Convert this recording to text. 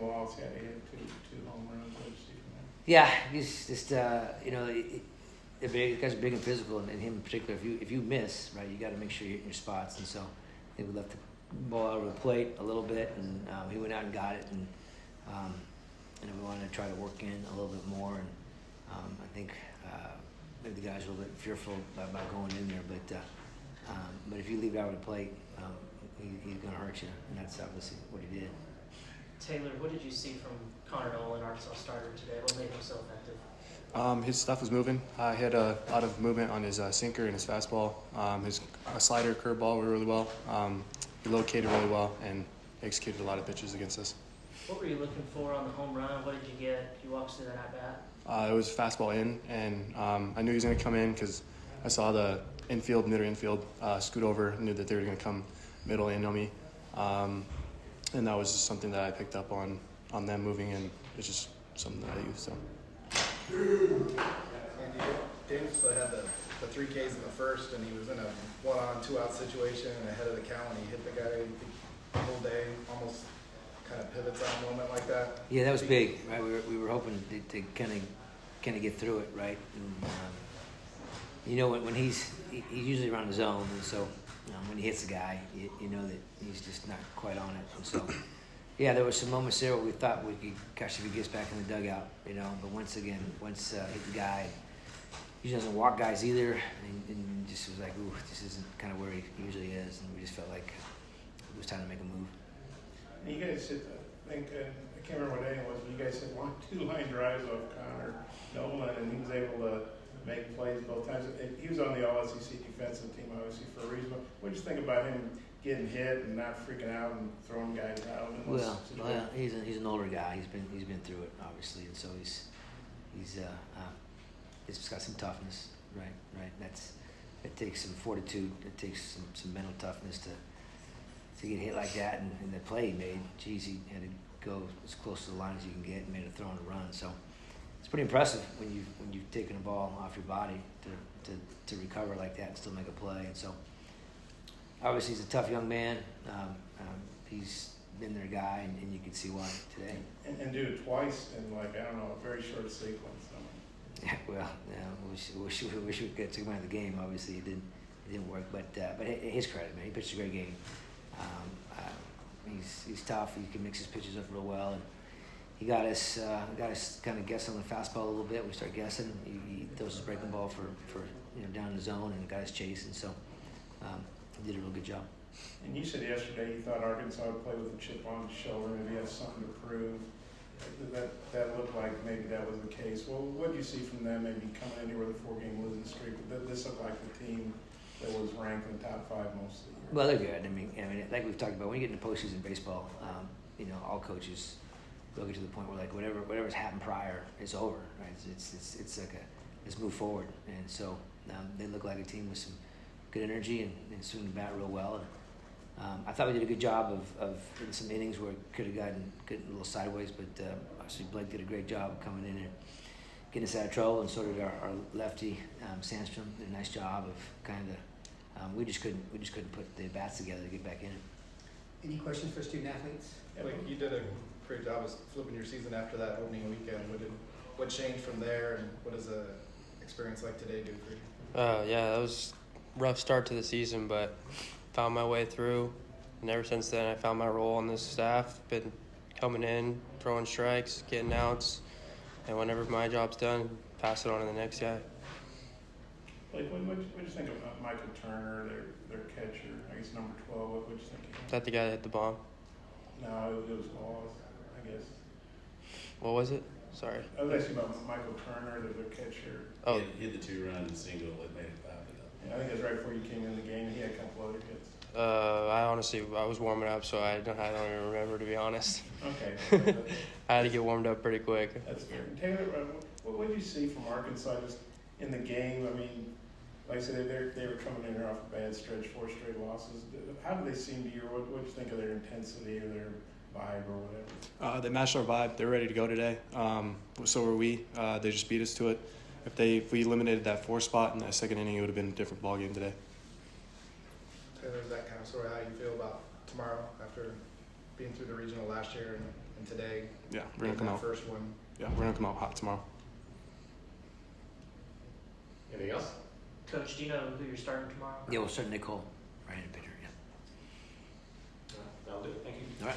Wallace had to hit two home runs. What did you see from that? Yeah, he's just the guy's big and physical, and him in particular. If you miss, right, you got to make sure you're in your spots. And so I think we left the ball over the plate a little bit, and he went out and got it, and we wanted to try to work in a little bit more. And I think maybe the guys are a little bit fearful about going in there, but if you leave it out of the plate, he's going to hurt you, and that's obviously what he did. Tayler, what did you see from Connor Nolan, Arkansas starter today? What made him so effective? His stuff was moving. He had a lot of movement on his sinker and his fastball. His slider, curveball were really well. He located really well and executed a lot of pitches against us. What were you looking for on the home run? What did you get? You walked through that at-bat? It was fastball in, and I knew he was going to come in because I saw the middle infield scoot over. I knew that they were going to come middle in on me. And that was just something that I picked up on them moving, and it's just something that I use. So. Andy, Daniels had the 3 Ks in the first, and he was in a 1-on 2-out situation and ahead of the count, and he hit the guy the whole day, almost kind of pivots on a moment like that. Yeah, that was big, right? We were hoping to kind of get through it, right? And, when he's usually around the zone, and so when he hits the guy, you know that he's just not quite on it, and so. Yeah, there were some moments there where we thought we could catch if he gets back in the dugout, but once hit the guy, he doesn't walk guys either, and just was like, ooh, this isn't kind of where he usually is, and we just felt like it was time to make a move. And you guys hit, I think, I can't remember what day it was, but you guys hit 2 line drives off Connor Nolan, and he was able to make plays both times. He was on the All-SEC defensive team, obviously, for a reason. What did you think about him getting hit and not freaking out and throwing guys out? Well, he's an older guy. He's been through it, obviously, and so he's got some toughness, right. It takes some fortitude. It takes some mental toughness to get hit like that. And the play he made, geez, he had to go as close to the line as you can get and made a throw and a run. So it's pretty impressive when you've taken a ball off your body to recover like that and still make a play. And so. Obviously, he's a tough young man. He's been their guy, and you can see why today. And do it twice in, a very short sequence. Yeah, well, wish we could take him out of the game. Obviously, it didn't work. But his credit, man, he pitched a great game. He's tough. He can mix his pitches up real well, and he got us kind of guessing on the fastball a little bit. We start guessing. He throws his breaking ball for down in the zone, and got us chasing. So. He did a real good job. And you said yesterday you thought Arkansas would play with a chip on his shoulder, maybe have something to prove. That looked like maybe that was the case. Well, what did you see from them maybe coming in here with a 4-game losing streak? This looked like the team that was ranked in the top 5 most of the year. Well, they're good. I mean, like we've talked about, when you get into postseason baseball, all coaches will get to the point where whatever's happened prior is over, right? It's like let's move forward, and so they look like a team with some good energy and swing the bat real well. And, I thought we did a good job of in some innings where it could have gotten a little sideways, but obviously Blake did a great job of coming in and getting us out of trouble, and so did our lefty Sandstrom did a nice job of we just couldn't put the bats together to get back in it. Any questions for student athletes? Yeah, you did a great job of flipping your season after that opening weekend. What changed from there, and what does a experience like today do for you? Yeah, that was rough start to the season, but found my way through, and ever since then I found my role on this staff. Been coming in, throwing strikes, getting outs, and whenever my job's done, pass it on to the next guy. Like, what did you think about Michael Turner, their catcher, I guess number 12? What did you think of him? Is that the guy that hit the bomb? No, it was Laws, I guess. What was it? Sorry. I was asking about Michael Turner, their catcher. Oh, he hit the 2-run single that made it 5-0. I think it was right before you came in the game. He had a couple other hits. I was warming up, so I don't even remember, to be honest. Okay. I had to get warmed up pretty quick. That's good. Tayler, what did you see from Arkansas just in the game? I mean, like I said, they were coming in here off a bad stretch, 4 straight losses. How did they seem to you? What did you think of their intensity or their vibe or whatever? They matched our vibe. They're ready to go today. So were we. They just beat us to it. If we eliminated that 4 spot in that second inning, it would have been a different ball game today. Taylor, is that kind of sort of how you feel about tomorrow after being through the regional last year and today. Yeah, we're gonna getting come that out. first one. Yeah, we're gonna come out hot tomorrow. Anything else? Coach, do you know who you're starting tomorrow? Yeah, we'll start Nicole, right in pitcher. Yeah. That'll do it. Thank you. All right.